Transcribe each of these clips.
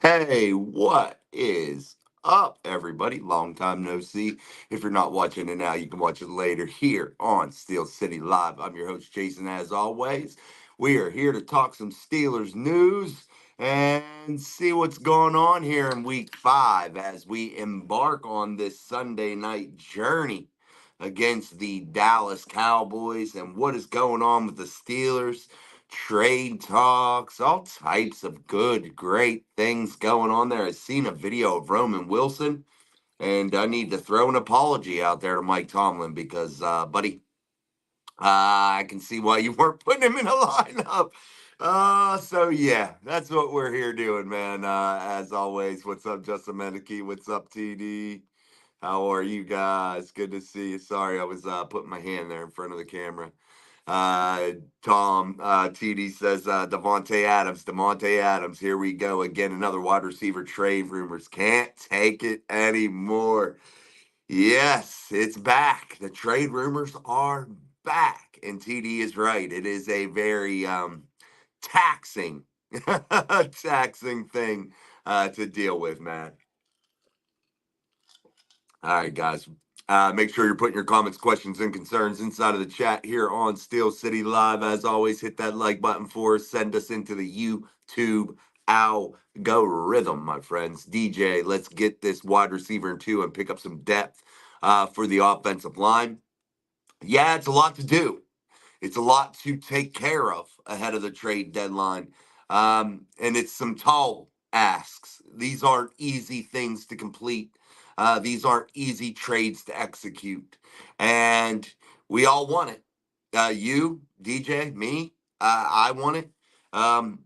Hey, what is up, everybody? Long time no see. If you're not watching it now, you can watch it later here on Steel City Live. I'm your host, Jason, as always. We are here to talk some Steelers news and see what's going on here in week 5 as we embark on this Sunday night journey against the Dallas Cowboys and what is going on with the Steelers, trade talks, all types of good, great things going on there. I've seen a video of Roman Wilson, and I need to throw an apology out there to Mike Tomlin because, buddy, I can see why you weren't putting him in a lineup. So yeah, that's what we're here doing, man. As always, what's up, Justin Menike? What's up, TD? How are you guys? Good to see you. Sorry, I was putting my hand there in front of the camera. Uh, Tom TD says Devontae Adams. Devontae Adams. Here we go again. Another wide receiver trade rumors. Can't take it anymore. Yes, it's back. The trade rumors are back, and TD is right. It is a very taxing, taxing thing to deal with, man. All right, guys. Make sure you're putting your comments, questions, and concerns inside of the chat here on Steel City Live. As always, hit that like button for us. Send us into the YouTube algorithm, my friends. DJ, let's get this wide receiver in two and pick up some depth for the offensive line. Yeah, it's a lot to do. It's a lot to take care of ahead of the trade deadline. And it's some tall asks. These aren't easy things to complete. These aren't easy trades to execute. And we all want it. You, DJ, me, I want it. Um,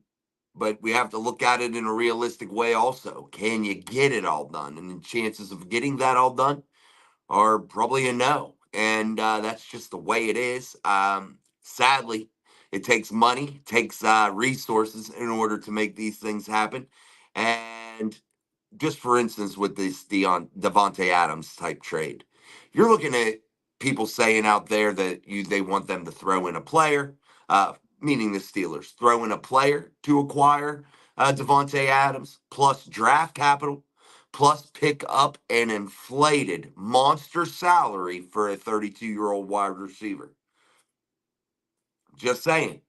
but we have to look at it in a realistic way also. Can you get it all done? And the chances of getting that all done are probably a no. And that's just the way it is. Sadly, it takes money, takes resources in order to make these things happen. And just for instance, with this Devonte Adams type trade, you're looking at people saying out there that they want them to throw in a player, meaning the Steelers, throw in a player to acquire Devonte Adams plus draft capital plus pick up an inflated monster salary for a 32-year-old wide receiver. Just saying.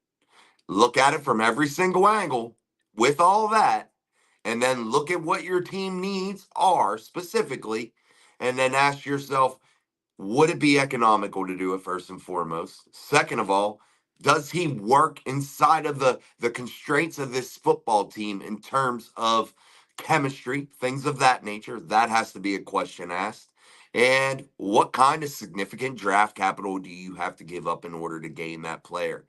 Look at it from every single angle with all that, and then look at what your team needs are specifically, and then ask yourself, would it be economical to do it first and foremost? Second of all, does he work inside of the constraints of this football team in terms of chemistry, things of that nature? That has to be a question asked. And what kind of significant draft capital do you have to give up in order to gain that player?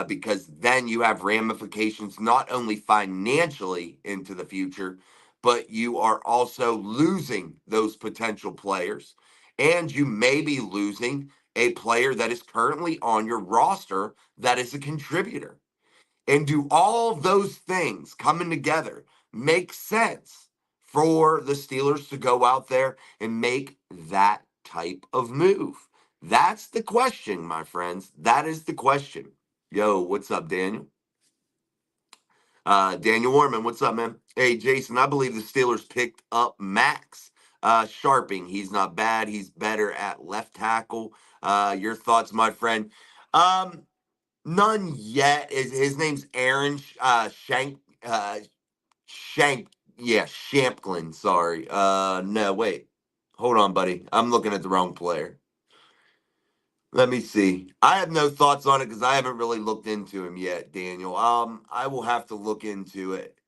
Because then you have ramifications not only financially into the future, but you are also losing those potential players and you may be losing a player that is currently on your roster that is a contributor. And do all of those things coming together make sense for the Steelers to go out there and make that type of move? That's the question, my friends. That is the question. Yo, what's up, Daniel? Daniel Warman, what's up, man? Hey, Jason, I believe the Steelers picked up Max Sharping. He's not bad. He's better at left tackle. Your thoughts, my friend? Um, None yet. His name's Aaron Shank. Yeah, Shamplin. Sorry. No, wait. Hold on, buddy. I'm looking at the wrong player. Let me see. I have no thoughts on it because I haven't really looked into him yet, Daniel. I will have to look into it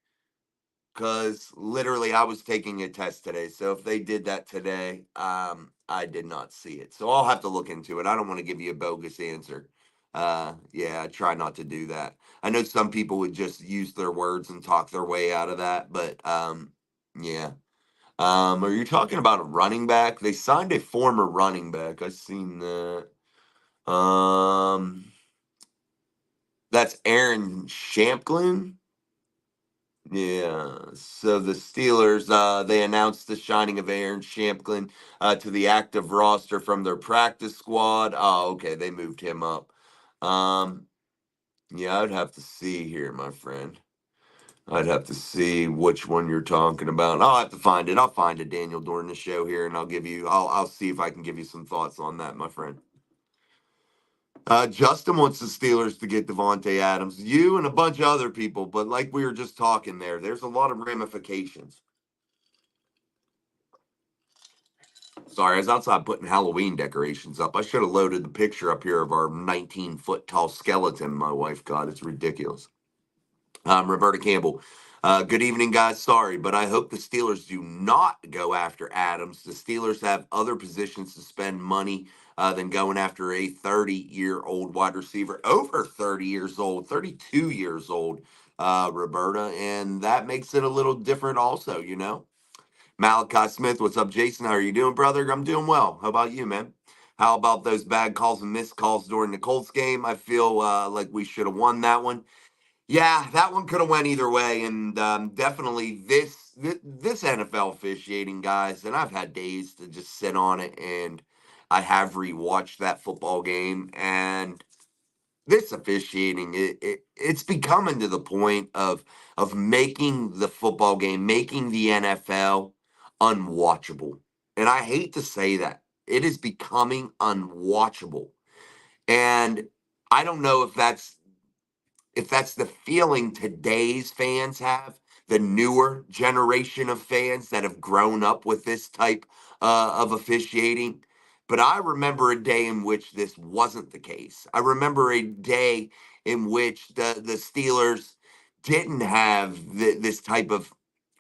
because literally I was taking a test today. So if they did that today, I did not see it. So I'll have to look into it. I don't want to give you a bogus answer. Yeah, I try not to do that. I know some people would just use their words and talk their way out of that, but yeah. Are you talking about a running back? They signed a former running back. I've seen that. That's Aaron Shamplin. Yeah. So the Steelers, they announced the signing of Aaron Shamplin to the active roster from their practice squad. Oh, okay. They moved him up. Um, yeah, I'd have to see here, my friend. I'd have to see which one you're talking about. I'll have to find it. I'll find it, Daniel, during the show here, and I'll see if I can give you some thoughts on that, my friend. Justin wants the Steelers to get Devontae Adams. You and a bunch of other people, but like we were just talking there's a lot of ramifications. Sorry, I was outside putting Halloween decorations up. I should have loaded the picture up here of our 19-foot tall skeleton my wife got. It's ridiculous. Roberta Campbell. Good evening, guys. Sorry, but I hope the Steelers do not go after Adams. The Steelers have other positions to spend money than going after a 30-year-old wide receiver, over 30 years old, 32 years old, Roberta. And that makes it a little different, also, you know. Malachi Smith, what's up, Jason? How are you doing, brother? I'm doing well. How about you, man? How about those bad calls and missed calls during the Colts game? I feel like we should have won that one. Yeah, that one could have went either way, and definitely this NFL officiating, guys. And I've had days to just sit on it, and I have rewatched that football game, and this officiating, it's becoming to the point of making the football game, making the NFL unwatchable. And I hate to say that it is becoming unwatchable, and I don't know if that's the feeling today's fans have, the newer generation of fans that have grown up with this type of officiating. But I remember a day in which this wasn't the case. I remember a day in which the Steelers didn't have this type of,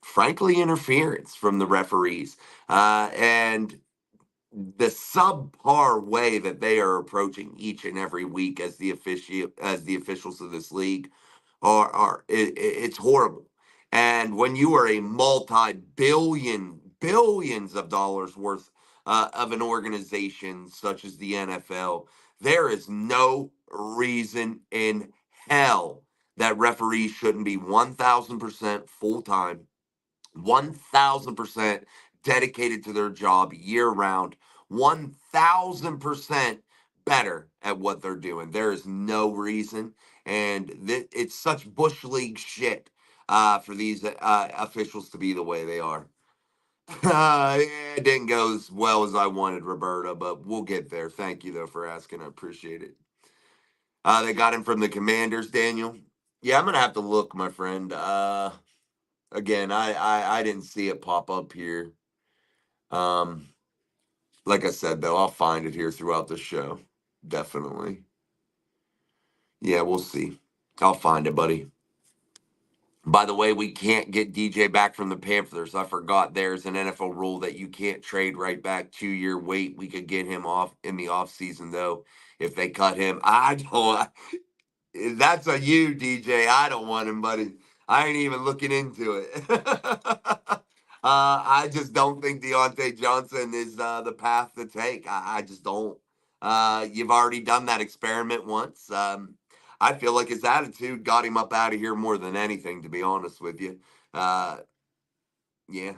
frankly, interference from the referees. And the subpar way that they are approaching each and every week as the officials of this league it's horrible. And when you are a billions of dollars worth of an organization such as the NFL, there is no reason in hell that referees shouldn't be 1,000% full time, 1,000% dedicated to their job year round, 1,000% better at what they're doing. There is no reason. And it's such Bush League shit for these officials to be the way they are. It didn't go as well as I wanted, Roberta, but we'll get there. Thank you, though, for asking. I appreciate it. They got him from the Commanders, Daniel. Yeah, I'm going to have to look, my friend. Again, I didn't see it pop up here. Um, like I said, though, I'll find it here throughout the show. Definitely. Yeah, we'll see. I'll find it, buddy. By the way, we can't get DJ back from the Panthers. I forgot there's an NFL rule that you can't trade right back 2-year wait. We could get him off in the offseason, though, if they cut him. I don't. That's a you, DJ. I don't want him, buddy. I ain't even looking into it. I just don't think Deontay Johnson is the path to take. I just don't. You've already done that experiment once. I feel like his attitude got him up out of here more than anything, to be honest with you. Uh, yeah.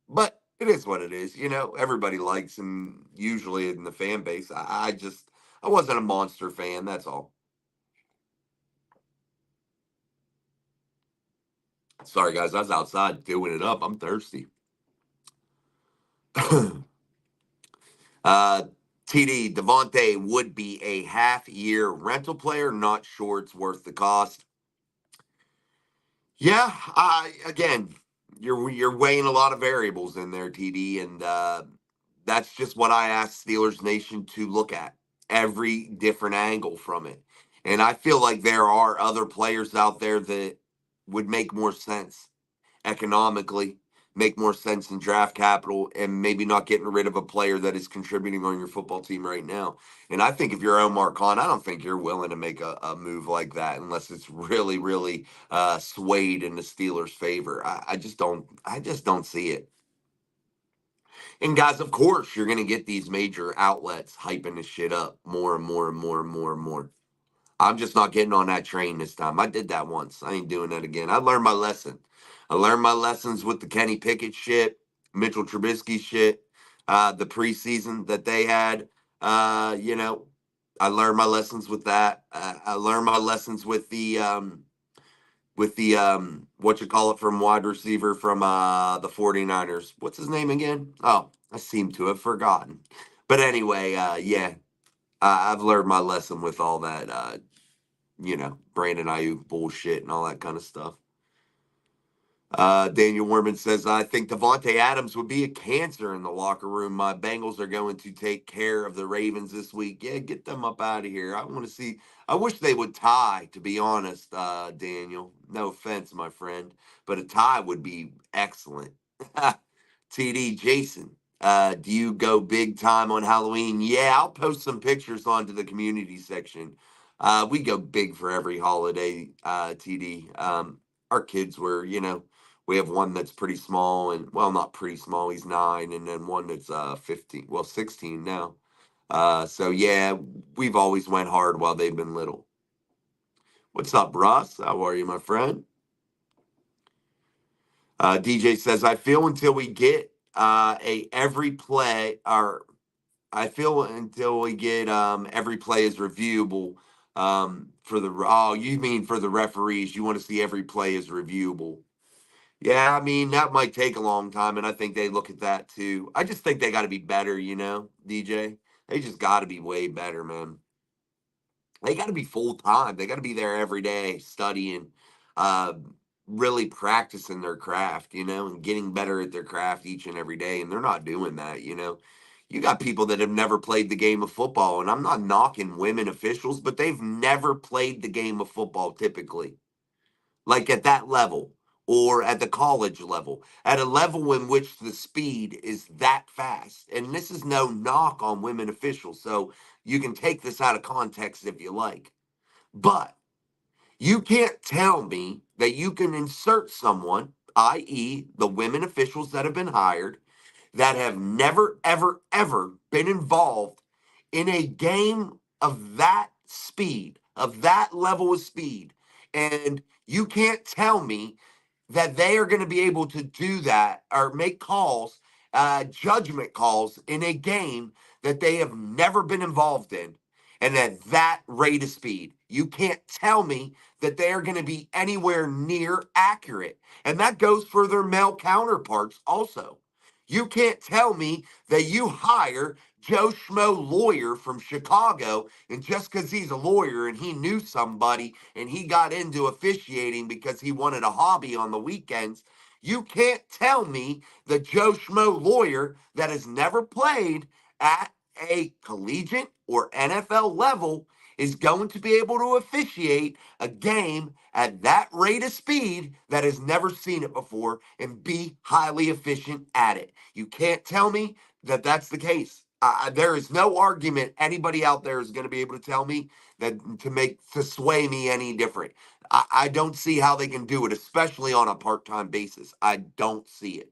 But it is what it is. You know, everybody likes him, usually in the fan base. I wasn't a monster fan. That's all. Sorry, guys. I was outside doing it up. I'm thirsty. uh, TD Devontae would be a half-year rental player. Not sure it's worth the cost. Yeah. Again, you're weighing a lot of variables in there, TD, and that's just what I asked Steelers Nation to look at, every different angle from it. And I feel like there are other players out there that would make more sense economically, make more sense in draft capital, and maybe not getting rid of a player that is contributing on your football team right now. And I think if you're Omar Khan, I don't think you're willing to make a move like that unless it's really, really swayed in the Steelers' favor. I just don't see it. And guys, of course, you're going to get these major outlets hyping this shit up more and more and more and more and more. I'm just not getting on that train this time. I did that once. I ain't doing that again. I learned my lesson. I learned my lessons with the Kenny Pickett shit, Mitchell Trubisky shit, the preseason that they had. You know, I learned my lessons with that. I learned my lessons with with the what you call it from wide receiver from the 49ers. What's his name again? Oh, I seem to have forgotten. But anyway, yeah, I've learned my lesson with all that Brandon Ayuk bullshit and all that kind of stuff. Daniel Werman says, I think Devontae Adams would be a cancer in the locker room. My Bengals are going to take care of the Ravens this week. Yeah, get them up out of here. I want to see. I wish they would tie, to be honest, Daniel. No offense, my friend, but a tie would be excellent. TD Jason, do you go big time on Halloween? Yeah, I'll post some pictures onto the community section. We go big for every holiday, TD. Our kids were, we have one that's pretty small and well, not pretty small. He's 9, and then one that's 15, well, 16 now. So yeah, we've always went hard while they've been little. What's up, Russ? How are you, my friend? DJ says, I feel until we get a every play, or I feel until we get every play is reviewable. For the oh, you mean for the referees? You want to see every play is reviewable? Yeah, I mean, that might take a long time, and I think they look at that too. I just think they got to be better, DJ. They just got to be way better, man. They got to be full time. They got to be there every day studying, uh, really practicing their craft, and getting better at their craft each and every day. And they're not doing that. You got people that have never played the game of football, and I'm not knocking women officials, but they've never played the game of football typically, like at that level or at the college level, at a level in which the speed is that fast. And this is no knock on women officials, so you can take this out of context if you like. But you can't tell me that you can insert someone, i.e., the women officials that have been hired, that have never, ever, ever been involved in a game of that speed, of that level of speed. And you can't tell me that they are going to be able to do that or make calls, judgment calls in a game that they have never been involved in and at that rate of speed. You can't tell me that they are going to be anywhere near accurate. And that goes for their male counterparts also. You can't tell me that you hire Joe Schmo lawyer from Chicago, and just because he's a lawyer and he knew somebody and he got into officiating because he wanted a hobby on the weekends, you can't tell me that Joe Schmo lawyer that has never played at a collegiate or NFL level is going to be able to officiate a game at that rate of speed that has never seen it before and be highly efficient at it. You can't tell me that that's the case. There is no argument anybody out there is going to be able to tell me that to sway me any different. I don't see how they can do it, especially on a part-time basis. I don't see it.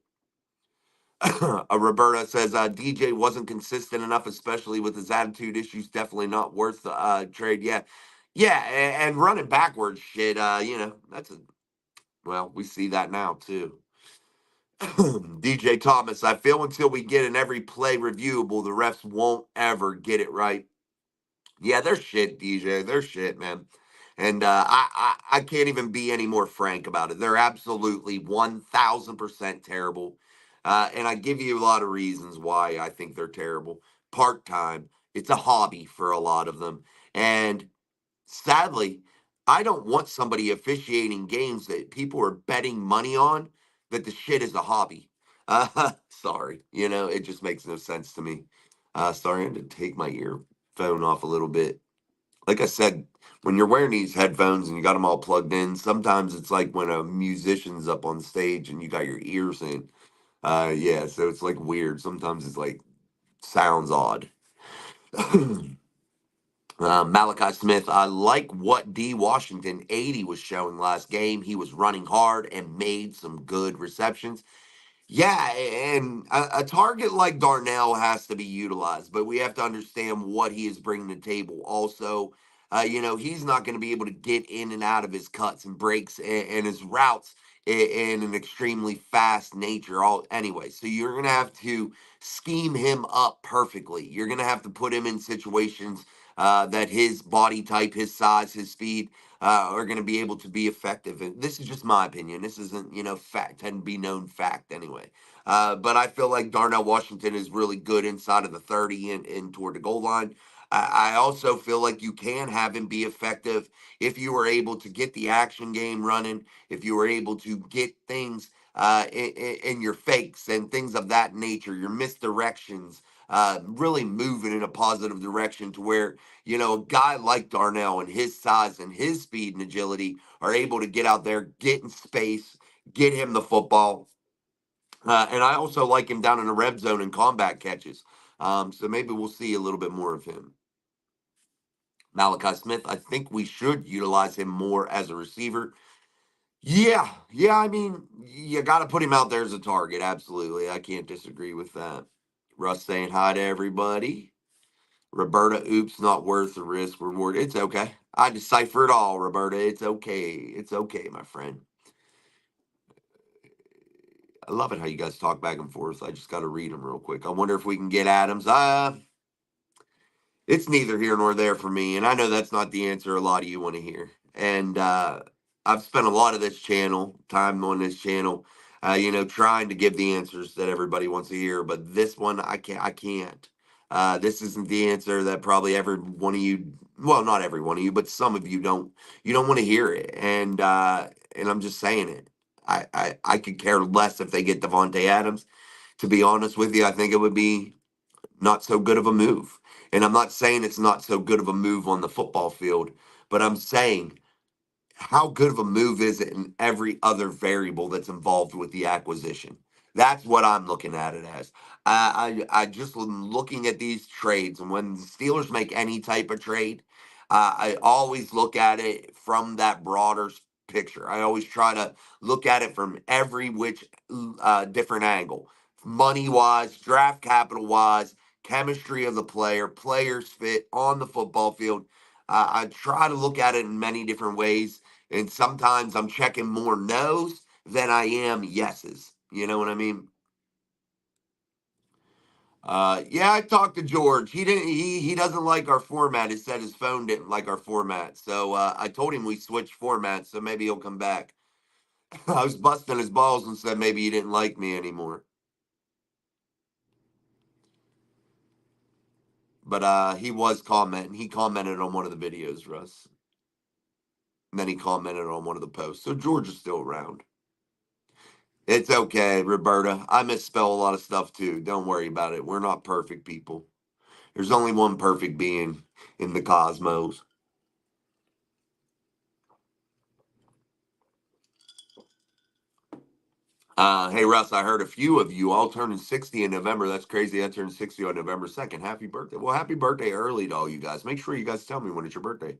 Roberta says DJ wasn't consistent enough, especially with his attitude issues. Definitely not worth the trade. Yeah, yeah, and running backwards, shit. That's a well, we see that now too. DJ Thomas, I feel until we get an every play reviewable, the refs won't ever get it right. Yeah, they're shit, DJ. They're shit, man. And I can't even be any more frank about it. They're absolutely 1,000% terrible. And I give you a lot of reasons why I think they're terrible. Part time, it's a hobby for a lot of them. And sadly, I don't want somebody officiating games that people are betting money on that the shit is a hobby. Sorry. It just makes no sense to me. Sorry, I had to take my earphone off a little bit. Like I said, when you're wearing these headphones and you got them all plugged in, sometimes it's like when a musician's up on stage and you got your ears in. Yeah, so it's like weird. Sometimes it's like sounds odd. Malachi Smith, I like what D. Washington 80 was showing last game. He was running hard and made some good receptions. Yeah, and a target like Darnell has to be utilized, but we have to understand what he is bringing to the table. Also, he's not going to be able to get in and out of his cuts and breaks and his routes in an extremely fast nature. All anyway, so you're going to have to scheme him up perfectly. You're going to have to put him in situations that his body type, his size, his speed are going to be able to be effective. And this is just my opinion. This isn't, fact and be known fact anyway. But I feel like Darnell Washington is really good inside of the 30 and toward the goal line. I also feel like you can have him be effective if you were able to get the action game running, if you were able to get things in your fakes and things of that nature, your misdirections, really moving in a positive direction to where, a guy like Darnell and his size and his speed and agility are able to get out there, get in space, get him the football. And I also like him down in the red zone and combat catches. So maybe we'll see a little bit more of him. Malachi Smith, I think we should utilize him more as a receiver. Yeah. I mean, you got to put him out there as a target. Absolutely. I can't disagree with that. Russ saying hi to everybody. Roberta, oops, not worth the risk reward. It's okay. I decipher it all, Roberta. It's okay. It's okay, my friend. I love it how you guys talk back and forth. I just got to read them real quick. I wonder if we can get Adams. It's neither here nor there for me, and I know that's not the answer a lot of you want to hear. And I've spent a lot of this channel, time on this channel, trying to give the answers that everybody wants to hear. But this one, I can't. I can't. This isn't the answer that probably every one of you, well, not every one of you, but some of you don't. You don't want to hear it, and I'm just saying it. I could care less if they get Devontae Adams. To be honest with you, I think it would be not so good of a move. And I'm not saying it's not so good of a move on the football field, but I'm saying how good of a move is it in every other variable that's involved with the acquisition? That's what I'm looking at it as. I just am looking at these trades, and when the Steelers make any type of trade, I always look at it from that broader picture. I always try to look at it from every which different angle, money wise, draft capital wise, chemistry of the player, players fit on the football field. I try to look at it in many different ways, and sometimes I'm checking more no's than I am yeses. You know what I mean? Yeah, I talked to George. He didn't. He doesn't like our format. He said his phone didn't like our format. So I told him we switched formats. So maybe he'll come back. I was busting his balls and said maybe he didn't like me anymore. But he was commenting. He commented on one of the videos, Russ. And then he commented on one of the posts. So George is still around. It's okay, Roberta. I misspell a lot of stuff too. Don't worry about it. We're not perfect people. There's only one perfect being in the cosmos. Hey, Russ, I heard a few of you all turning 60 in November. That's crazy. I turned 60 on November 2nd. Happy birthday. Well, happy birthday early to all you guys. Make sure you guys tell me when it's your birthday.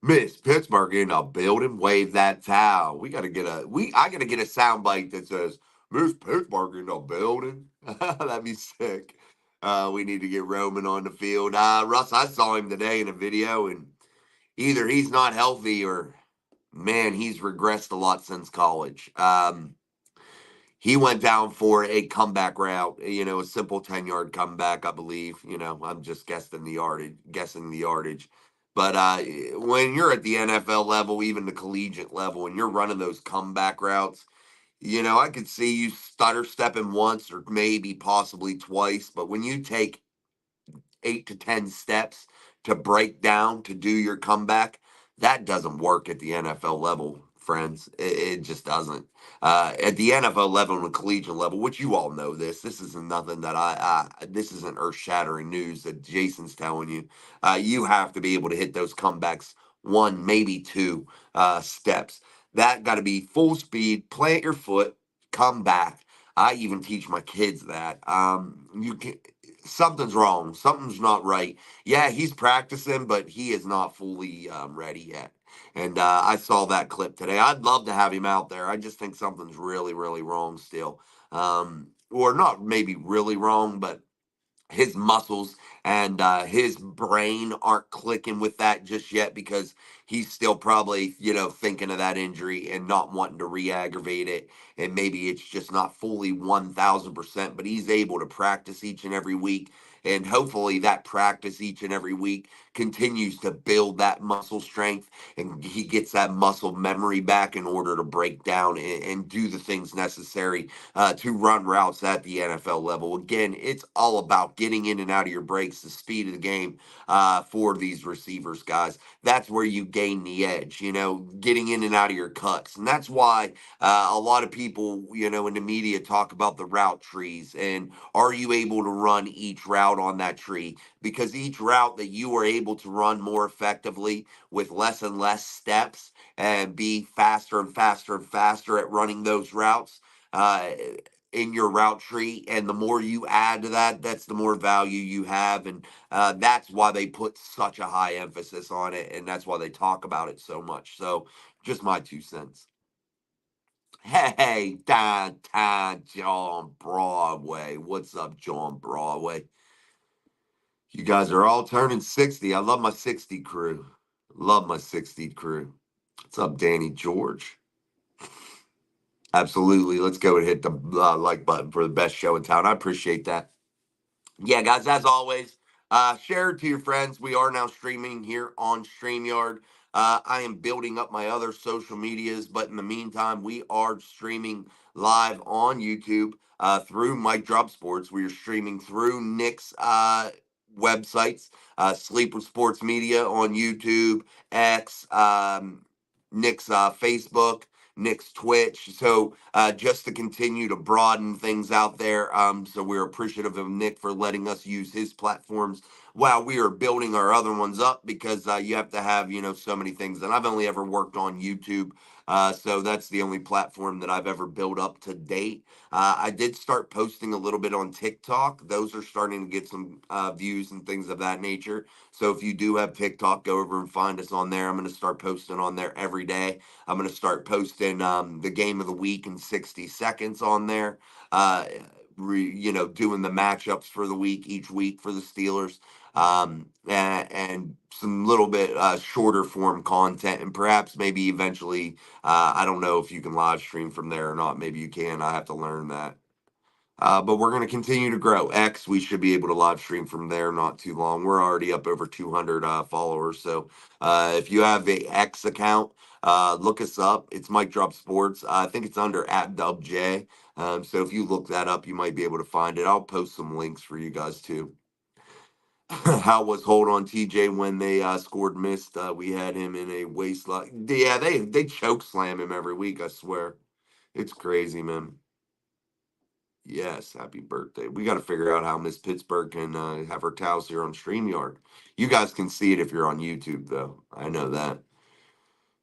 Miss Pittsburgh in a building. Wave that towel. I gotta get a sound bite that says Miss Pittsburgh in a building. That'd be sick. We need to get Roman on the field. Russ, I saw him today in a video, and either he's not healthy or man, he's regressed a lot since college. He went down for a comeback route, a simple 10-yard comeback, I believe. I'm just guessing the yardage. But when you're at the NFL level, even the collegiate level, and you're running those comeback routes, I could see you stutter stepping once or maybe possibly twice. But when you take 8 to 10 steps to break down to do your comeback, that doesn't work at the NFL level, friends. It just doesn't. At the NFL level and the collegiate level, which you all know this isn't nothing that this isn't earth shattering news that Jason's telling you. You have to be able to hit those comebacks one, maybe two steps. That got to be full speed, plant your foot, come back. I even teach my kids that. You can something's wrong. Something's not right. Yeah, he's practicing, but he is not fully ready yet. And I saw that clip today. I'd love to have him out there. I just think something's really, really wrong still. Or not maybe really wrong, but his muscles and his brain aren't clicking with that just yet because he's still probably, thinking of that injury and not wanting to re-aggravate it. And maybe it's just not fully 1000%, but he's able to practice each and every week And hopefully that practice each and every week continues to build that muscle strength, and he gets that muscle memory back in order to break down and do the things necessary to run routes at the NFL level. Again, it's all about getting in and out of your breaks, the speed of the game for these receivers, guys. That's where you gain the edge, getting in and out of your cuts. And that's why a lot of people, in the media talk about the route trees and are you able to run each route on that tree? Because each route that you are able to run more effectively with less and less steps and be faster and faster and faster at running those routes in your route tree. And the more you add to that, that's the more value you have. And that's why they put such a high emphasis on it. And that's why they talk about it so much. So just my 2 cents. Hey, downtown John Broadway. What's up, John Broadway? You guys are all turning 60. I love my 60 crew. Love my 60 crew. What's up, Danny George? Absolutely. Let's go and hit the like button for the best show in town. I appreciate that. Yeah, guys, as always, share it to your friends. We are now streaming here on StreamYard. I am building up my other social medias, but in the meantime, we are streaming live on YouTube through Mike Drop Sports. We are streaming through Nick's websites, Sleeper Sports Media on YouTube, X, Nick's Facebook, Nick's Twitch. So just to continue to broaden things out there. So we're appreciative of Nick for letting us use his platforms while we are building our other ones up, because you have to have, so many things. And I've only ever worked on YouTube. So that's the only platform that I've ever built up to date. I did start posting a little bit on TikTok. Those are starting to get some views and things of that nature. So if you do have TikTok, go over and find us on there. I'm going to start posting on there every day. I'm going to start posting the game of the week in 60 seconds on there. Doing the matchups for the week each week for the Steelers, and some little bit shorter form content, and perhaps maybe eventually, I don't know if you can live stream from there or not. Maybe you can. I have to learn that. But we're going to continue to grow. X, we should be able to live stream from there not too long. We're already up over 200 followers. So if you have a X account, look us up. It's Mike Drop Sports. I think it's under @DubJ. So if you look that up, you might be able to find it. I'll post some links for you guys too. How was hold on TJ when they scored missed? We had him in a waistline. Yeah, they choke slam him every week. I swear, it's crazy, man. Yes, happy birthday. We got to figure out how Miss Pittsburgh can have her towels here on StreamYard. You guys can see it if you're on YouTube, though. I know that.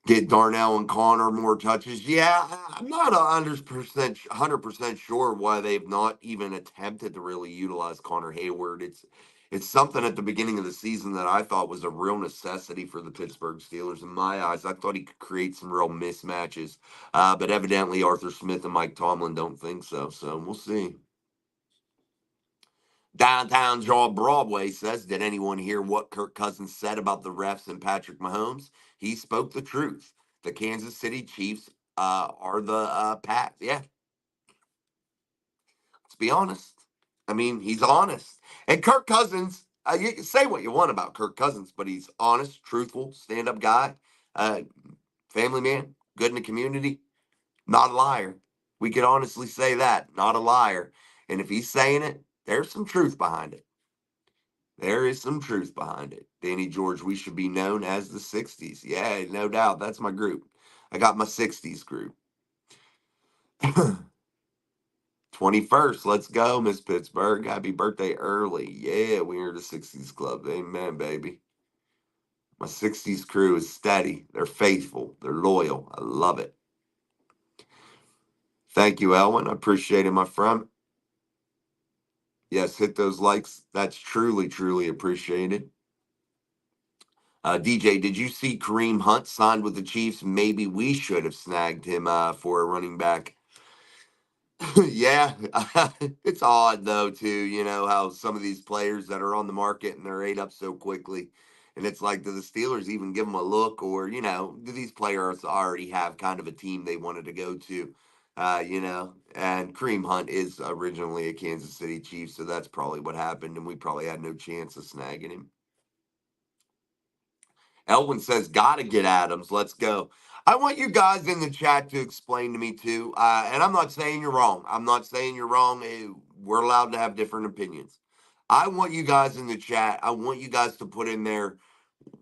Get Darnell and Connor more touches. Yeah, I'm not 100% sure why they've not even attempted to really utilize Connor Hayward. It's something at the beginning of the season that I thought was a real necessity for the Pittsburgh Steelers. In my eyes, I thought he could create some real mismatches, but evidently Arthur Smith and Mike Tomlin don't think so. So we'll see. Downtown John Broadway says, did anyone hear what Kirk Cousins said about the refs and Patrick Mahomes? He spoke the truth. The Kansas City Chiefs are the Pats. Yeah, let's be honest. I mean, he's honest. And Kirk Cousins, you can say what you want about Kirk Cousins, but he's honest, truthful, stand up guy, uh, family man, good in the community, not a liar. We could honestly say that, not a liar. And if he's saying it, there's some truth behind it. There is some truth behind it. Danny George, we should be known as the 60s. Yeah, no doubt. That's my group. I got my 60s group. 21st, let's go, Miss Pittsburgh. Happy birthday early. Yeah, we're the 60s club. Amen, baby. My 60s crew is steady. They're faithful. They're loyal. I love it. Thank you, Elwin. I appreciate it, my friend. Yes, hit those likes. That's truly, truly appreciated. DJ, did you see Kareem Hunt signed with the Chiefs? Maybe we should have snagged him for a running back. Yeah, it's odd though too. How some of these players that are on the market and they're ate up so quickly, and it's like, do the Steelers even give them a look, or do these players already have kind of a team they wanted to go to? And Kareem Hunt is originally a Kansas City Chief, so that's probably what happened, and we probably had no chance of snagging him. Elwin says, gotta get Adams. Let's go. I want you guys in the chat to explain to me too. And I'm not saying you're wrong. I'm not saying you're wrong. We're allowed to have different opinions. I want you guys in the chat. I want you guys to put in there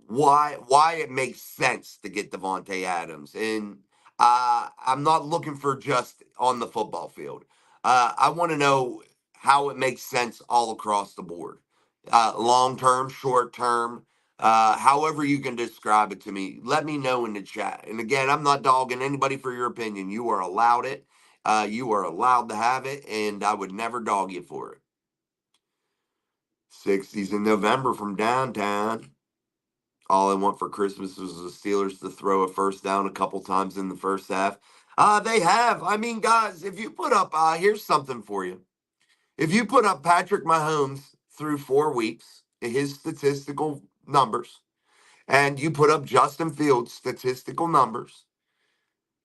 why it makes sense to get Devontae Adams. And I'm not looking for just on the football field. I want to know how it makes sense all across the board. Long term, short term, however you can describe it to me. Let me know in the chat. And again, I'm not dogging anybody for your opinion. You are allowed it. You are allowed to have it, and I would never dog you for it. 60s in November from downtown. All I want for Christmas was the Steelers to throw a first down a couple times in the first half. They have. I mean, guys, if you put up, here's something for you. If you put up Patrick Mahomes through 4 weeks, his statistical numbers, and you put up Justin Fields' statistical numbers,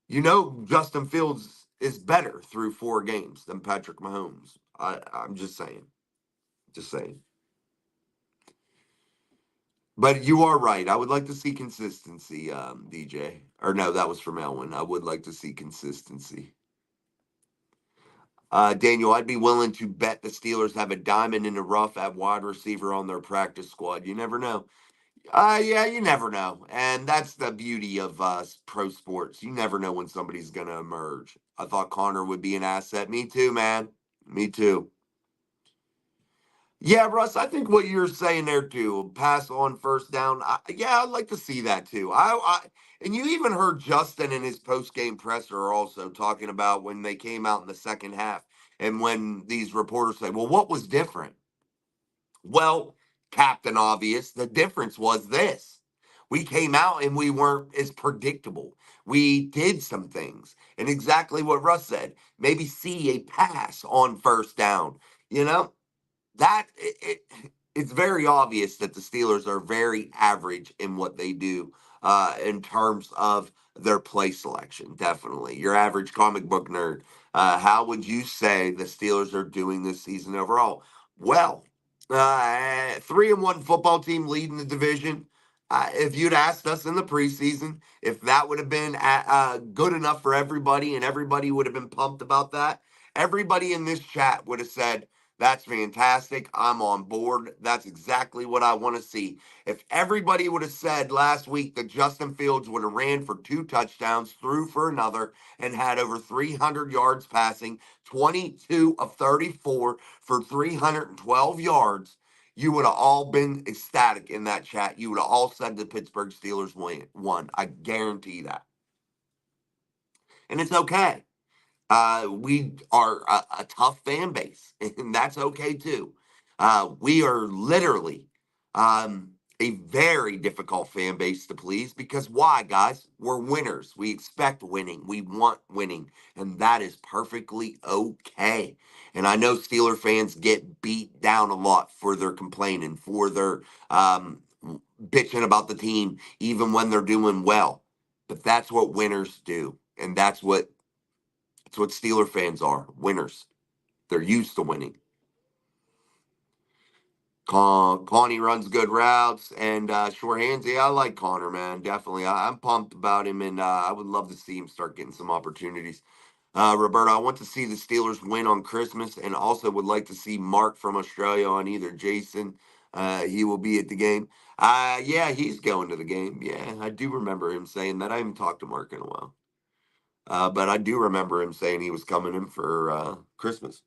you know Justin Fields is better through 4 games than Patrick Mahomes. I'm just saying. Just saying. But you are right. I would like to see consistency, DJ. Or no, that was from Elwin. I would like to see consistency. Daniel, I'd be willing to bet the Steelers have a diamond in the rough at wide receiver on their practice squad. You never know. Yeah, you never know. And that's the beauty of pro sports. You never know when somebody's going to emerge. I thought Connor would be an asset. Me too, man. Me too. Yeah, Russ, I think what you're saying there too, pass on first down. Yeah, I'd like to see that too. And you even heard Justin in his post game presser also talking about when they came out in the second half, and when these reporters say, "Well, what was different?" Well, Captain Obvious, the difference was this: we came out and we weren't as predictable. We did some things, and exactly what Russ said. Maybe see a pass on first down. You know that it's very obvious that the Steelers are very average in what they do in terms of their play selection. Definitely, your average comic book nerd. How would you say the Steelers are doing this season overall? Well, 3-1 football team leading the division. If you'd asked us in the preseason if that would have been good enough for everybody and everybody would have been pumped about that, everybody in this chat would have said, that's fantastic. I'm on board. That's exactly what I want to see. If everybody would have said last week that Justin Fields would have ran for 2 touchdowns, threw for another, and had over 300 yards passing, 22 of 34 for 312 yards, you would have all been ecstatic in that chat. You would have all said the Pittsburgh Steelers won. I guarantee that. And it's okay. We are a tough fan base, and that's okay too. We are literally a very difficult fan base to please because why, guys? We're winners. We expect winning. We want winning, and that is perfectly okay. And I know Steeler fans get beat down a lot for their complaining, for their bitching about the team, even when they're doing well. But that's what winners do, and that's what Steeler fans are, winners. They're used to winning. Connie runs good routes and short hands. Yeah, I like Connor, man. Definitely. I'm pumped about him, and I would love to see him start getting some opportunities. Roberto, I want to see the Steelers win on Christmas and also would like to see Mark from Australia on either Jason. He will be at the game. Yeah, he's going to the game. Yeah, I do remember him saying that. I haven't talked to Mark in a while. But I do remember him saying he was coming in for Christmas.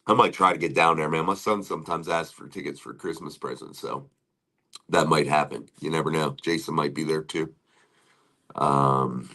I might try to get down there, man. My son sometimes asks for tickets for Christmas presents, so that might happen. You never know. Jason might be there too. Um,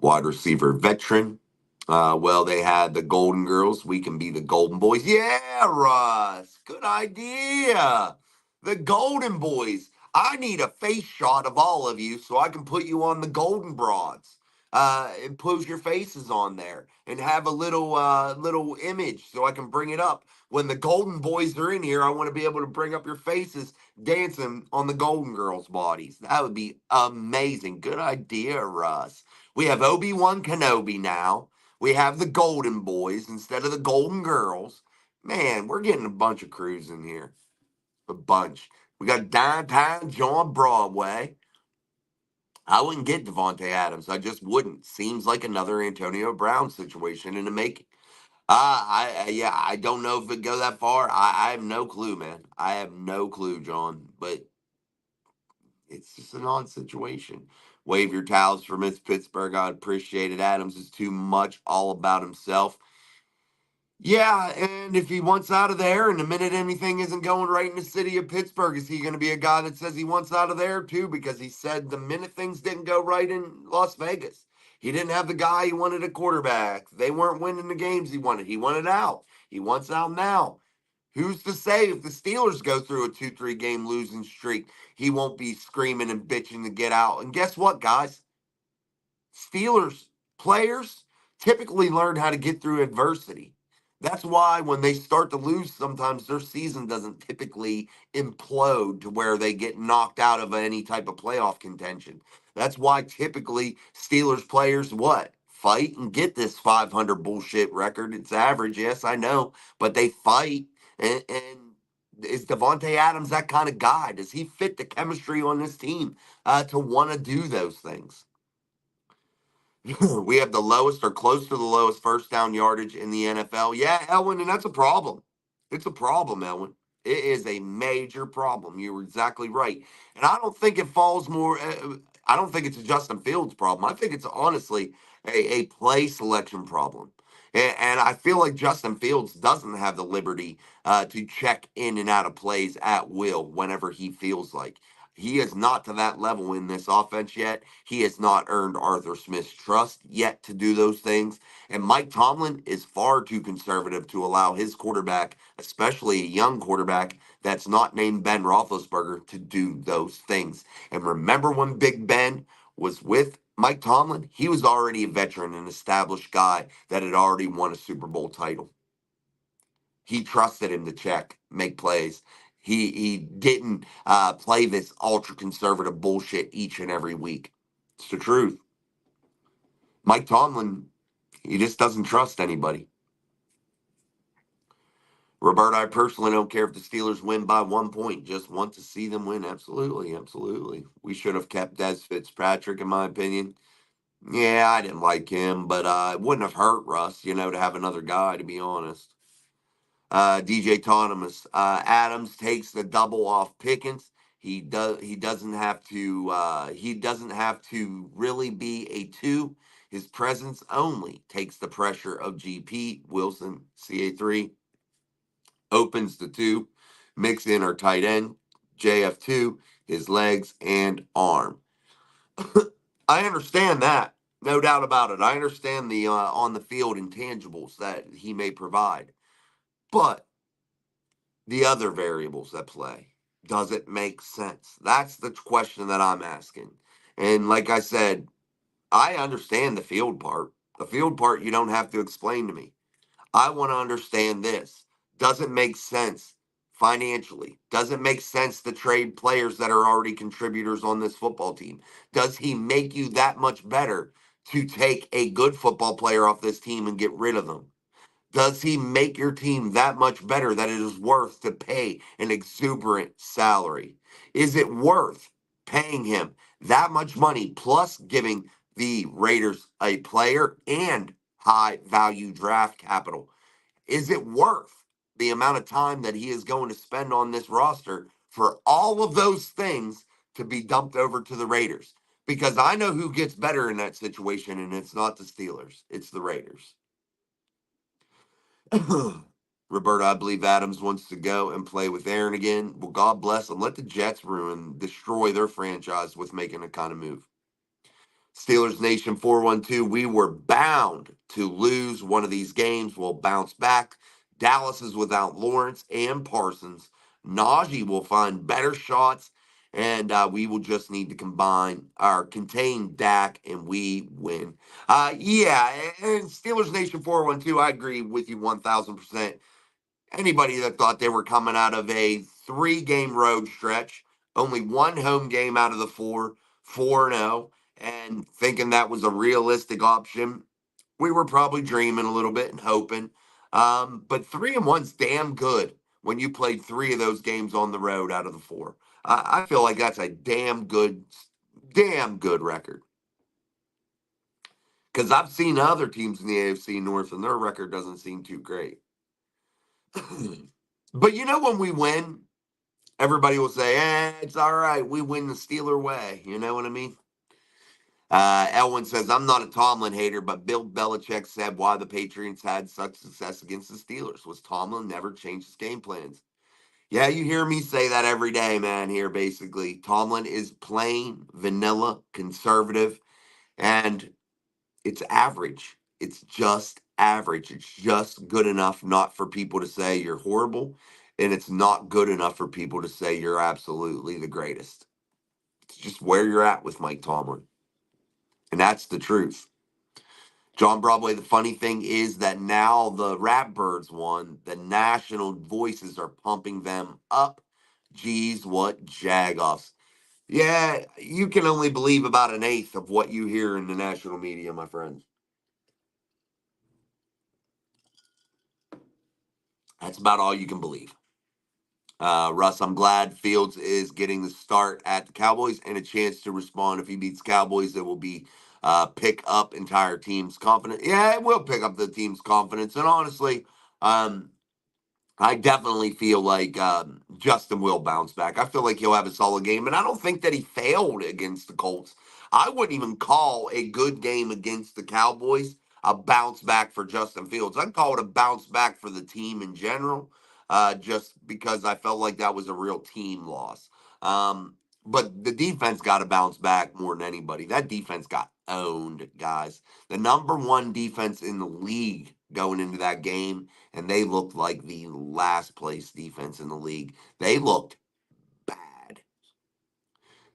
Wide receiver veteran. Well, they had the Golden Girls. We can be the Golden Boys. Yeah, Russ. Good idea. The Golden Boys. I need a face shot of all of you so I can put you on the Golden Broads. and pose your faces on there and have a little image so I can bring it up. When the Golden Boys are in here, I want to be able to bring up your faces dancing on the Golden Girls' bodies. That would be amazing. Good idea, Russ. We have Obi-Wan Kenobi now. We have the Golden Boys instead of the Golden Girls. Man, we're getting a bunch of crews in here. A bunch. We got Downtown John Broadway. I wouldn't get Devontae Adams. I just wouldn't. Seems like another Antonio Brown situation in the making. Yeah, I don't know if it'd go that far. I have no clue, man. I have no clue, John. But it's just an odd situation. Wave your towels for Miss Pittsburgh. I'd appreciate it. Adams is too much all about himself. Yeah, and if he wants out of there, and the minute anything isn't going right in the city of Pittsburgh, is he going to be a guy that says he wants out of there too? Because he said the minute things didn't go right in Las Vegas, he didn't have the guy he wanted a quarterback. They weren't winning the games he wanted. He wanted out. He wants out now. Who's to say if the Steelers go through a 2-3 game losing streak, he won't be screaming and bitching to get out? And guess what, guys? Steelers players typically learn how to get through adversity. That's why when they start to lose, sometimes their season doesn't typically implode to where they get knocked out of any type of playoff contention. That's why typically Steelers players what? Fight and get this 500 bullshit record. It's average, yes, I know, but they fight. And is Devontae Adams that kind of guy? Does he fit the chemistry on this team to want to do those things? We have the lowest or close to the lowest first down yardage in the NFL. Yeah, Elwin, and that's a problem. It's a problem, Elwin. It is a major problem. You're exactly right. And I don't think it falls more, I don't think it's a Justin Fields problem. I think it's honestly a play selection problem. And I feel like Justin Fields doesn't have the liberty to check in and out of plays at will whenever he feels like. He is not to that level in this offense yet. He has not earned Arthur Smith's trust yet to do those things. And Mike Tomlin is far too conservative to allow his quarterback, especially a young quarterback that's not named Ben Roethlisberger, to do those things. And remember when Big Ben was with Mike Tomlin? He was already a veteran, an established guy that had already won a Super Bowl title. He trusted him to check, make plays. He didn't play this ultra conservative bullshit each and every week. It's the truth. Mike Tomlin, he just doesn't trust anybody. Robert, I personally don't care if the Steelers win by 1 point. Just want to see them win. Absolutely, absolutely. We should have kept Des Fitzpatrick, in my opinion. Yeah, I didn't like him, but it wouldn't have hurt Russ, to have another guy, to be honest. DJ Thomas. Adams takes the double off Pickens. He doesn't have to really be a two. His presence only takes the pressure of GP. Wilson, CA3, opens the two. Mix in our tight end, JF2, his legs and arm. I understand that. No doubt about it. I understand the on the field intangibles that he may provide. But the other variables that play. Does it make sense? That's the question that I'm asking. And like I said, I understand the field part. The field part you don't have to explain to me. I want to understand this. Does it make sense financially? Does it make sense to trade players that are already contributors on this football team? Does he make you that much better to take a good football player off this team and get rid of them? Does he make your team that much better that it is worth to pay an exuberant salary? Is it worth paying him that much money plus giving the Raiders a player and high value draft capital? Is it worth the amount of time that he is going to spend on this roster for all of those things to be dumped over to the Raiders? Because I know who gets better in that situation, and it's not the Steelers, it's the Raiders. Roberto, I believe Adams wants to go and play with Aaron again. Well, God bless them. Let the Jets destroy their franchise with making a kind of move. Steelers Nation 412, we were bound to lose one of these games. We'll bounce back. Dallas is without Lawrence and Parsons. Najee will find better shots And we will just need to combine or contain Dak, and we win. Yeah, and Steelers Nation 412, I agree with you 1,000%. Anybody that thought they were coming out of a 3 game road stretch, only one home game out of the 4-0, and thinking that was a realistic option, we were probably dreaming a little bit and hoping. But 3-1's damn good when you played 3 of those games on the road out of the 4. I feel like that's a damn good record. Because I've seen other teams in the AFC North, and their record doesn't seem too great. But when we win, everybody will say, it's all right. We win the Steeler way. You know what I mean? Elwin says, I'm not a Tomlin hater, but Bill Belichick said why the Patriots had such success against the Steelers was Tomlin never changed his game plans. Yeah, you hear me say that every day, man, here basically. Tomlin is plain, vanilla, conservative, and it's average. It's just average. It's just good enough not for people to say you're horrible, and it's not good enough for people to say you're absolutely the greatest. It's just where you're at with Mike Tomlin. And that's the truth. John Broadway, the funny thing is that now the Ratbirds won, the national voices are pumping them up. Geez, what jagoffs. Yeah, you can only believe about an eighth of what you hear in the national media, my friends. That's about all you can believe. Russ, I'm glad Fields is getting the start at the Cowboys and a chance to respond. If he beats Cowboys, it will be pick up entire team's confidence. Yeah, it will pick up the team's confidence. And honestly, um, I definitely feel like Justin will bounce back. I feel like he'll have a solid game, and I don't think that he failed against the Colts. I wouldn't even call a good game against the Cowboys a bounce back for Justin Fields. I'd call it a bounce back for the team in general, just because I felt like that was a real team loss. But the defense got to bounce back more than anybody. That defense got owned, guys. The number one defense in the league going into that game, and they looked like the last place defense in the league. They looked bad.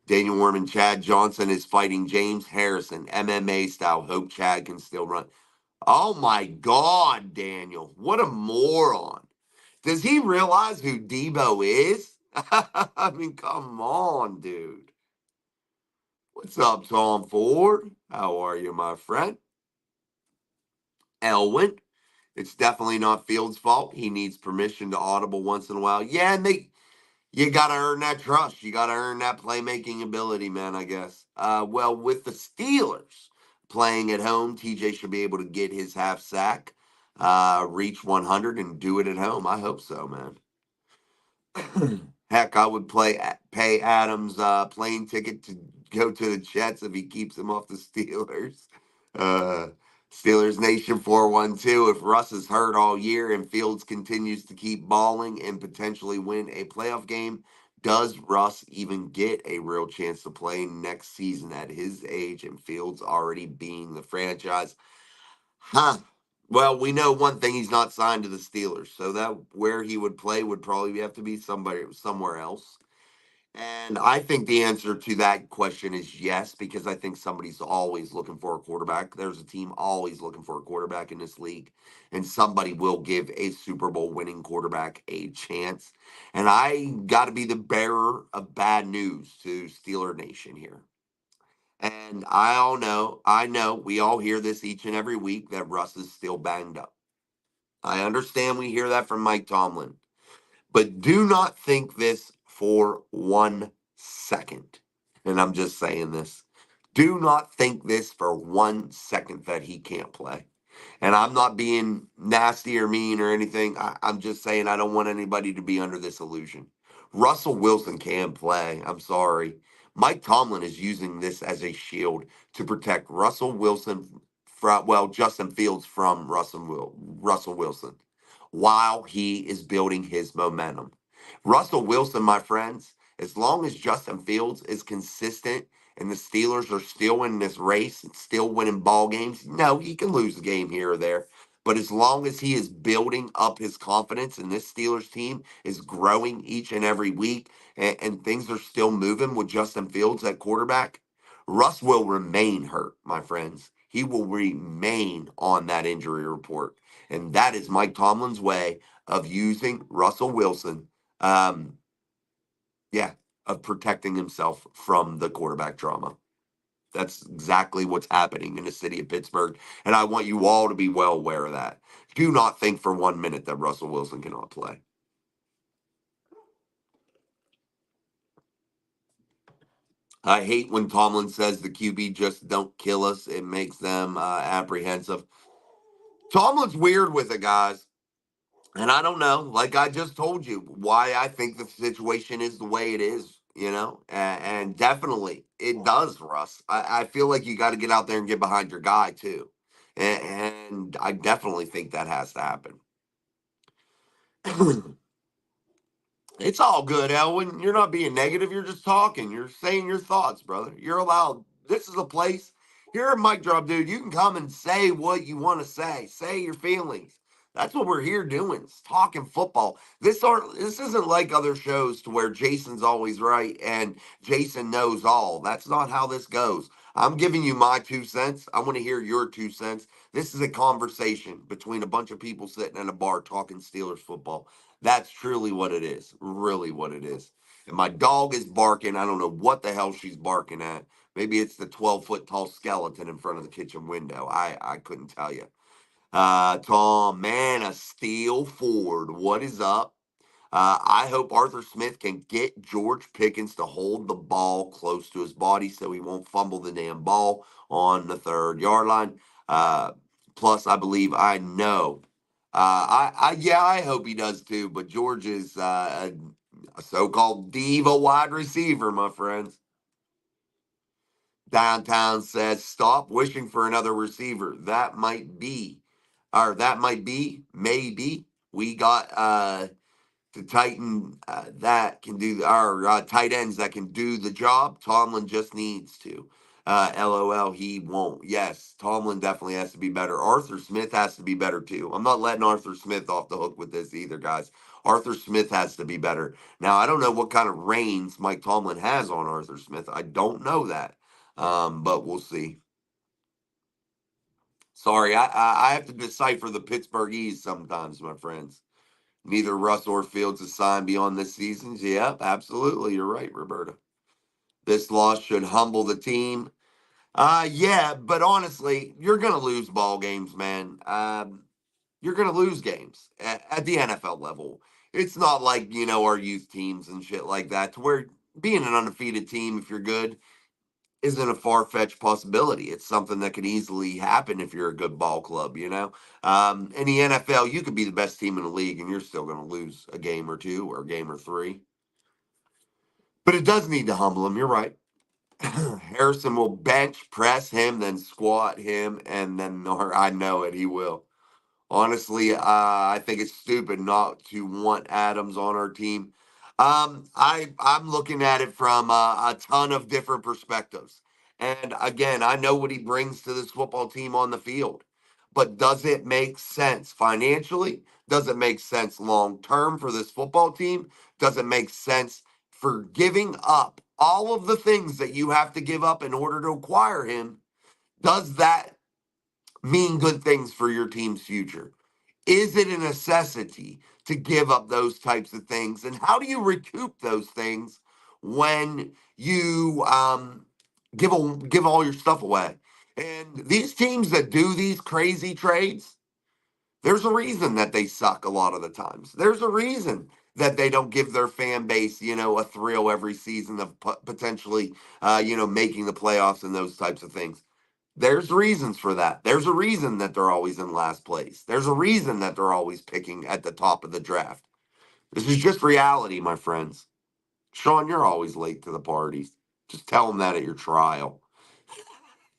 Daniel Worman, Chad Johnson is fighting James Harrison, MMA style. Hope Chad can still run. Oh my God, Daniel. What a moron. Does he realize who Debo is? I mean, come on, dude. What's up, Tom Ford? How are you, my friend? Elwin. It's definitely not Fields' fault. He needs permission to audible once in a while. Yeah, and you gotta earn that trust. You gotta earn that playmaking ability, man, I guess. Well, with the Steelers playing at home, TJ should be able to get his half sack, reach 100 and do it at home. I hope so, man. Heck, I would pay Adams plane ticket to go to the Jets if he keeps him off the Steelers. Uh, Steelers Nation 412. If Russ is hurt all year and Fields continues to keep balling and potentially win a playoff game, does Russ even get a real chance to play next season at his age and Fields already being the franchise? Huh. Well, we know one thing: he's not signed to the Steelers, so that where he would play would probably have to be somewhere else. And I think the answer to that question is yes, because I think somebody's always looking for a quarterback. There's a team always looking for a quarterback in this league, and somebody will give a Super Bowl winning quarterback a chance. And I got to be the bearer of bad news to Steeler Nation here. And I know we all hear this each and every week that Russ is still banged up. I understand we hear that from Mike Tomlin, but do not think this for 1 second. And I'm just saying this. Do not think this for 1 second that he can't play. And I'm not being nasty or mean or anything. I'm just saying I don't want anybody to be under this illusion. Russell Wilson can play. I'm sorry. Mike Tomlin is using this as a shield to protect Russell Wilson from, well, Justin Fields from Russell Wilson while he is building his momentum. Russell Wilson, my friends, as long as Justin Fields is consistent and the Steelers are still in this race and still winning ball games, no, he can lose a game here or there. But as long as he is building up his confidence and this Steelers team is growing each and every week and things are still moving with Justin Fields at quarterback, Russ will remain hurt, my friends. He will remain on that injury report. And that is Mike Tomlin's way of using Russell Wilson, um, yeah, of protecting himself from the quarterback drama. That's exactly what's happening in the city of Pittsburgh. And I want you all to be well aware of that. Do not think for 1 minute that Russell Wilson cannot play. I hate when Tomlin says the QB just don't kill us. It makes them apprehensive. Tomlin's weird with it, guys. And I don't know, like I just told you, why I think the situation is the way it is, and definitely it does, Russ. I feel like you got to get out there and get behind your guy, too. And I definitely think that has to happen. It's all good, Elwin. You're not being negative. You're just talking. You're saying your thoughts, brother. You're allowed. This is a place. Here at Mic Drop, dude, you can come and say what you want to say. Say your feelings. That's what we're here doing. It's talking football. This isn't like other shows to where Jason's always right and Jason knows all. That's not how this goes. I'm giving you my 2 cents. I want to hear your 2 cents. This is a conversation between a bunch of people sitting in a bar talking Steelers football. That's truly what it is. Really what it is. And my dog is barking. I don't know what the hell she's barking at. Maybe it's the 12-foot tall skeleton in front of the kitchen window. I couldn't tell you. Tom, man, a steel Ford. What is up? I hope Arthur Smith can get George Pickens to hold the ball close to his body so he won't fumble the damn ball on the 3rd-yard line. Uh, Plus, I know. Yeah, I hope he does too. But George is a so-called diva wide receiver, my friends. Downtown says, stop wishing for another receiver. Maybe. We got the Titan that can do our tight ends that can do the job. Tomlin just needs to. LOL, he won't. Yes, Tomlin definitely has to be better. Arthur Smith has to be better too. I'm not letting Arthur Smith off the hook with this either, guys. Arthur Smith has to be better. Now, I don't know what kind of reins Mike Tomlin has on Arthur Smith. I don't know that, but we'll see. Sorry, I have to decipher the Pittsburghese sometimes, my friends. Neither Russ or Fields is signed beyond this season. Yep, absolutely. You're right, Roberta. This loss should humble the team. Yeah, but honestly, you're gonna lose ball games, man. You're gonna lose games at the NFL level. It's not like our youth teams and shit like that, to where being an undefeated team, if you're good, isn't a far-fetched possibility. It's something that could easily happen if you're a good ball club. In the NFL, you could be the best team in the league and you're still going to lose a game or two or a game or three. But it does need to humble him. You're right. Harrison will bench press him, then squat him, and then I know it, he will. Honestly, I think it's stupid not to want Adams on our team. I'm looking at it from a ton of different perspectives, and again, I know what he brings to this football team on the field. But does it make sense financially? Does it make sense long term for this football team? Does it make sense for giving up all of the things that you have to give up in order to acquire him? Does that mean good things for your team's future? Is it a necessity to give up those types of things? And how do you recoup those things when you give all your stuff away? And these teams that do these crazy trades, there's a reason that they suck a lot of the times. There's a reason that they don't give their fan base, a thrill every season of potentially, making the playoffs and those types of things. There's reasons for that. There's a reason that they're always in last place. There's a reason that they're always picking at the top of the draft. This is just reality, my friends. Sean, you're always late to the parties. Just tell him that at your trial.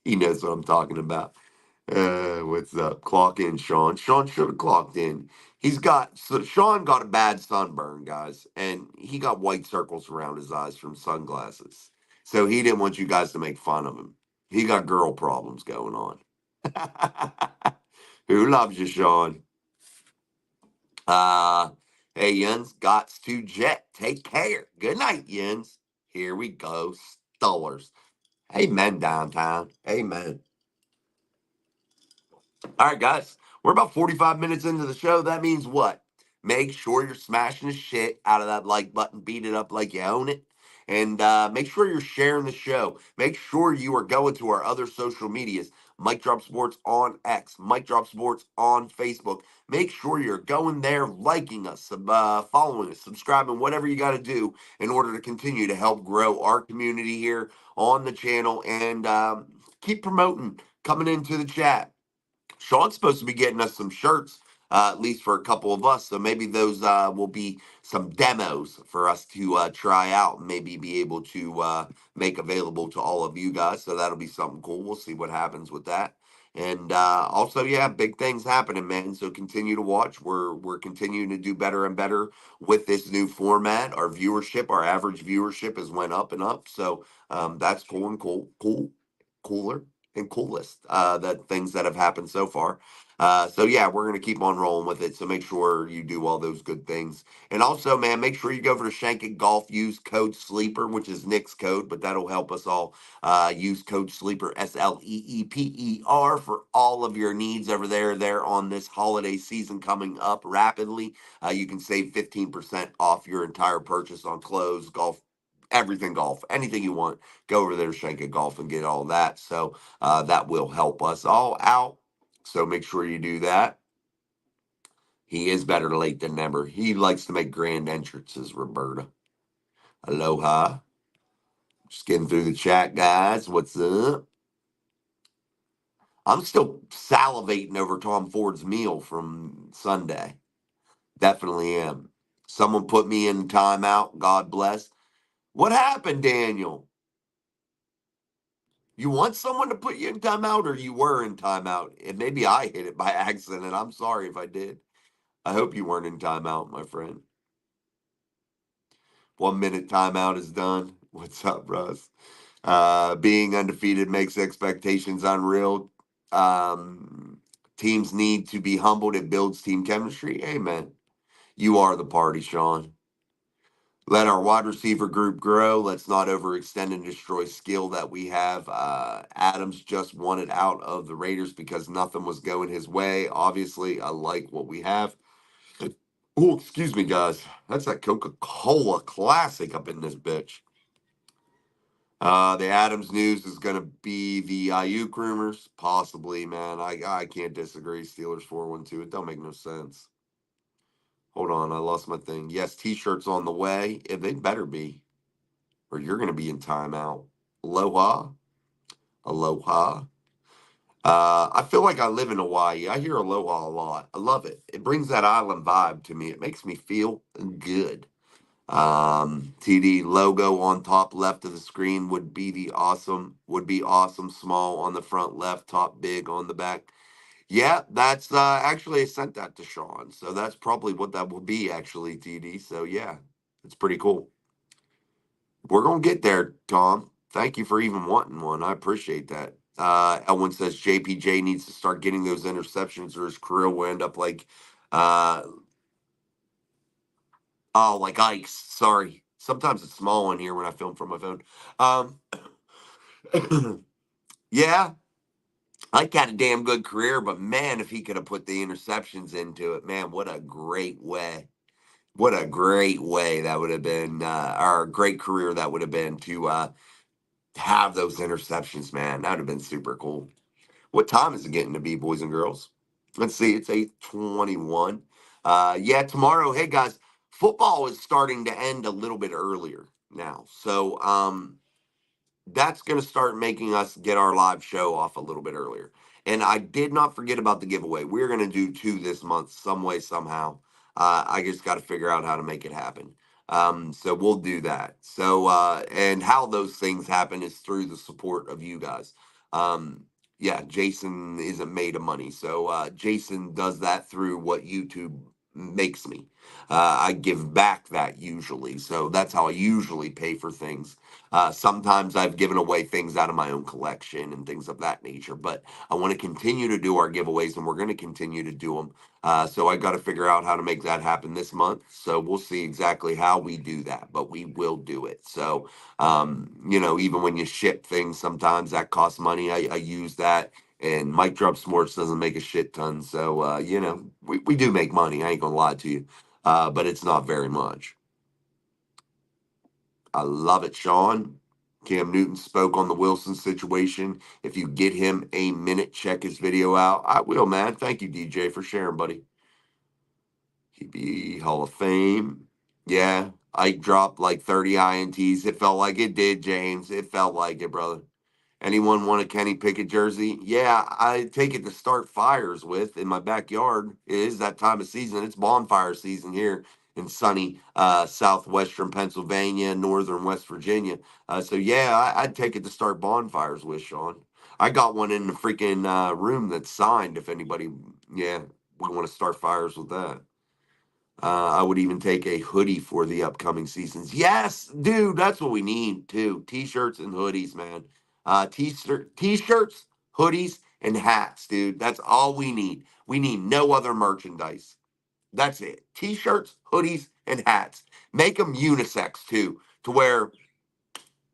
He knows what I'm talking about. What's up? Clock in, Sean. Sean should have clocked in. Sean got a bad sunburn, guys, and he got white circles around his eyes from sunglasses. So he didn't want you guys to make fun of him. He got girl problems going on. Who loves you, Sean? Uh, hey, Jens, gots to jet. Take care. Good night, Jens. Here we go, Stallers. Amen, downtown. Amen. All right, guys, we're about 45 minutes into the show. That means what? Make sure you're smashing the shit out of that like button, beat it up like you own it. And make sure you're sharing the show. Make sure you are going to our other social medias. Mike Drop Sports on X, Mike Drop Sports on Facebook. Make sure you're going there, liking us, following us, subscribing, whatever you got to do in order to continue to help grow our community here on the channel and keep promoting coming into the chat. Sean's supposed to be getting us some shirts, at least for a couple of us. So maybe those will be some demos for us to try out and maybe be able to make available to all of you guys. So that'll be something cool. We'll see what happens with that. And also, yeah, big things happening, man. So continue to watch. We're continuing to do better and better with this new format. Our viewership, our average viewership, has went up and up. So that's cool and cooler and coolest that things that have happened so far. So yeah, we're gonna keep on rolling with it. So make sure you do all those good things, and also, man, make sure you go over to Shank Golf. Use code Sleeper, which is Nick's code, but that'll help us all. Use code Sleeper, SLEEPER, for all of your needs over there. There on this holiday season coming up rapidly, you can save 15% off your entire purchase on clothes, golf, everything golf, anything you want. Go over there to Shank Golf and get all that. So that will help us all out. So make sure you do that. He is better late than never. He likes to make grand entrances, Roberta. Aloha. Just getting through the chat, guys. What's up? I'm still salivating over Tom Ford's meal from Sunday. Definitely am. Someone put me in timeout. God bless. What happened, Daniel? You want someone to put you in timeout, or you were in timeout? And maybe I hit it by accident. I'm sorry if I did. I hope you weren't in timeout, my friend. 1 minute timeout is done. What's up, Russ? Being undefeated makes expectations unreal. Teams need to be humbled. It builds team chemistry. Amen. You are the party, Sean. Let our wide receiver group grow. Let's not overextend and destroy skill that we have. Adams just wanted out of the Raiders because nothing was going his way. Obviously, I like what we have. Oh, excuse me, guys. That's that Coca-Cola classic up in this bitch. The Adams news is going to be the Ayuk rumors. Possibly, man. I can't disagree. Steelers 4-1-2. It don't make no sense. Hold on. I lost my thing. Yes, T-shirts on the way. Yeah, they better be. Or you're going to be in timeout. Aloha. Aloha. I feel like I live in Hawaii. I hear aloha a lot. I love it. It brings that island vibe to me. It makes me feel good. TD logo on top left of the screen would be awesome. Small on the front left, top big on the back. Yeah, that's actually I sent that to Sean. So that's probably what that will be actually, TD. So yeah, it's pretty cool. We're gonna get there, Tom. Thank you for even wanting one. I appreciate that. Elwin says JPJ needs to start getting those interceptions, or his career will end up like, uh, oh, like Ike's. Sorry. Sometimes it's small on here when I film from my phone. Yeah, Ike had a damn good career, but man, if he could have put the interceptions into it, man, what a great way. What a great way that would have been, or a great career that would have been to have those interceptions, man. That would have been super cool. What time is it getting to be, boys and girls? Let's see, it's 8:21. Yeah, tomorrow, hey guys, football is starting to end a little bit earlier now. So that's going to start making us get our live show off a little bit earlier. And I did not forget about the giveaway. We're going to do 2 this month, some way, somehow. I just got to figure out how to make it happen. So we'll do that. So, and how those things happen is through the support of you guys. Yeah, Jason isn't made of money. So, Jason does that through what YouTube makes me. I give back that usually. So that's how I usually pay for things. Sometimes I've given away things out of my own collection and things of that nature, but I want to continue to do our giveaways and we're going to continue to do them. So I got to figure out how to make that happen this month. So we'll see exactly how we do that, but we will do it. So, even when you ship things, sometimes that costs money. I use that, and Mike Drop Sports doesn't make a shit ton. So, we do make money. I ain't gonna lie to you, but it's not very much. I love it, Sean. Cam Newton spoke on the Wilson situation. If you get him a minute, check his video out. I will, man. Thank you, DJ, for sharing, buddy. QB Hall of Fame. Yeah, Ike dropped like 30 INTs. It felt like it did, James. It felt like it, brother. Anyone want a Kenny Pickett jersey? Yeah, I take it to start fires with in my backyard. It is that time of season. It's bonfire season here in sunny southwestern Pennsylvania, northern West Virginia. So yeah, I'd take it to start bonfires with, Sean. I got one in the freaking room that's signed. If anybody, yeah, we want to start fires with that. I would even take a hoodie for the upcoming seasons. Yes, dude, that's what we need too. T-shirts and hoodies, man. T-shirts, hoodies, and hats, dude. That's all we need. We need no other merchandise. That's it. T-shirts, hoodies, and hats. Make them unisex too, to where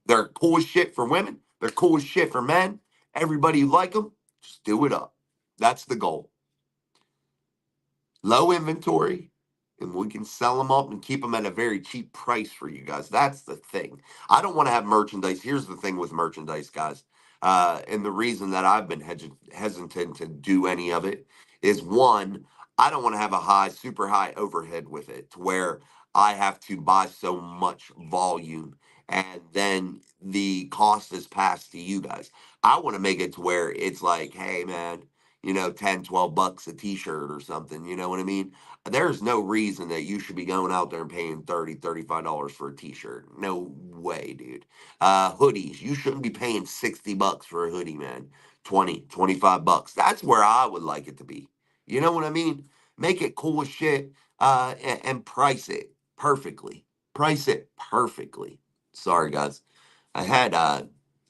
they're cool as shit for women. They're cool as shit for men. Everybody like them. Just do it up. That's the goal. Low inventory, and we can sell them up and keep them at a very cheap price for you guys. That's the thing. I don't want to have merchandise. Here's the thing with merchandise, guys. And the reason that I've been hesitant to do any of it is one, I don't want to have a super high overhead with it to where I have to buy so much volume and then the cost is passed to you guys. I want to make it to where it's like, hey, man, 10, 12 bucks a t-shirt or something. You know what I mean? There's no reason that you should be going out there and paying $30, $35 for a t-shirt. No way, dude. Hoodies, you shouldn't be paying 60 bucks for a hoodie, man. 20, 25 bucks. That's where I would like it to be. You know what I mean? Make it cool as shit and price it perfectly. Price it perfectly. Sorry, guys. I had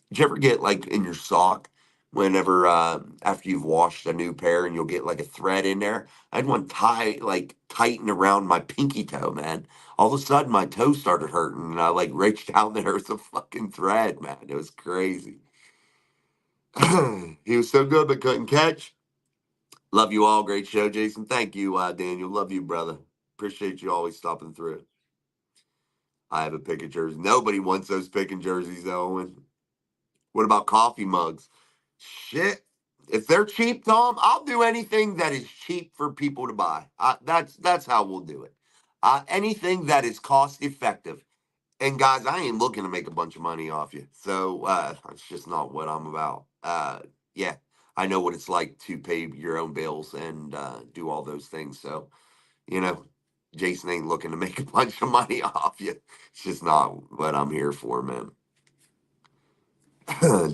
did you ever get like in your sock whenever after you've washed a new pair and you'll get like a thread in there? I had one tighten around my pinky toe, man. All of a sudden my toe started hurting and I like reached down there. It's a fucking thread, man. It was crazy. He was so good but couldn't catch. Love you all. Great show, Jason. Thank you, Daniel. Love you, brother. Appreciate you always stopping through. I have a picket jersey. Nobody wants those picking jerseys, Owen. What about coffee mugs? Shit. If they're cheap, Tom, I'll do anything that is cheap for people to buy. That's how we'll do it. Anything that is cost effective. And guys, I ain't looking to make a bunch of money off you. So that's just not what I'm about. Yeah, I know what it's like to pay your own bills and do all those things. So, you know, Jason ain't looking to make a bunch of money off you. It's just not what I'm here for, man.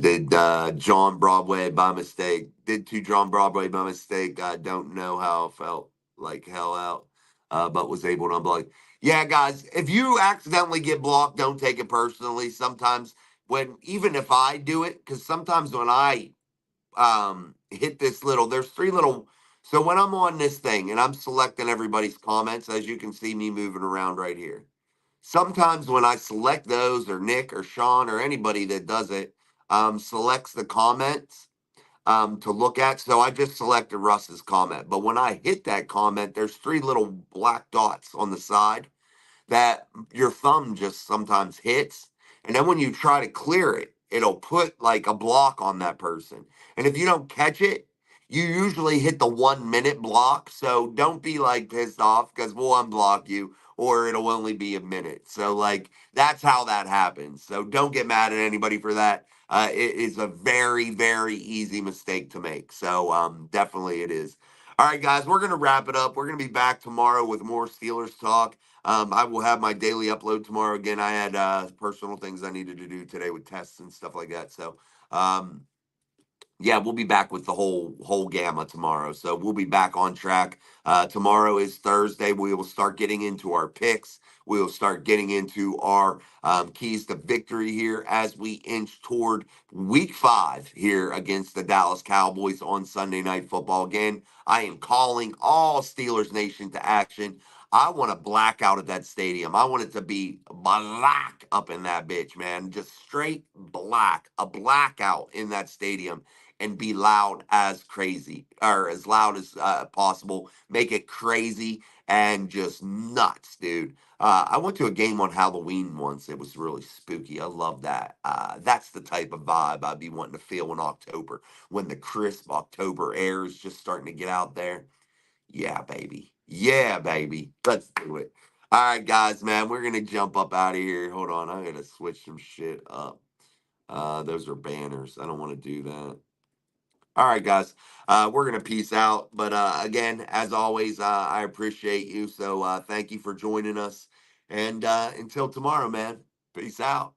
Did John Broadway by mistake? Did to John Broadway by mistake? I don't know how it felt like hell out, but was able to unblock. Yeah, guys, if you accidentally get blocked, don't take it personally. Sometimes even if I do it, because sometimes when I hit this there's three little. So when I'm on this thing and I'm selecting everybody's comments, as you can see me moving around right here. Sometimes when I select those, or Nick or Sean or anybody that does it, selects the comments to look at. So I just selected Russ's comment. But when I hit that comment, there's three little black dots on the side that your thumb just sometimes hits. And then when you try to clear it, it'll put like a block on that person. And if you don't catch it, you usually hit the 1 minute block. So don't be like pissed off because we'll unblock you or it'll only be a minute. So, like, that's how that happens. So don't get mad at anybody for that. It is a very, very easy mistake to make. So, definitely it is. All right, guys, we're going to wrap it up. We're going to be back tomorrow with more Steelers talk. I will have my daily upload tomorrow. Again, I had personal things I needed to do today with tests and stuff like that. So, Yeah, we'll be back with the whole gamma tomorrow. So we'll be back on track. Tomorrow is Thursday. We will start getting into our picks. We will start getting into our keys to victory here as we inch toward week 5 here against the Dallas Cowboys on Sunday Night Football. Again, I am calling all Steelers Nation to action. I want a blackout at that stadium. I want it to be black up in that bitch, man. Just straight black, a blackout in that stadium, and be loud as crazy, or as loud as possible. Make it crazy and just nuts, dude. I went to a game on Halloween once. It was really spooky. I love that. That's the type of vibe I'd be wanting to feel in October, when the crisp October air is just starting to get out there. Yeah, baby. Yeah, baby. Let's do it. All right, guys, man, we're gonna jump up out of here. Hold on, I gotta switch some shit up. Those are banners. I don't want to do that. All right, guys. We're gonna peace out. But again, as always, I appreciate you. So thank you for joining us. And until tomorrow, man. Peace out.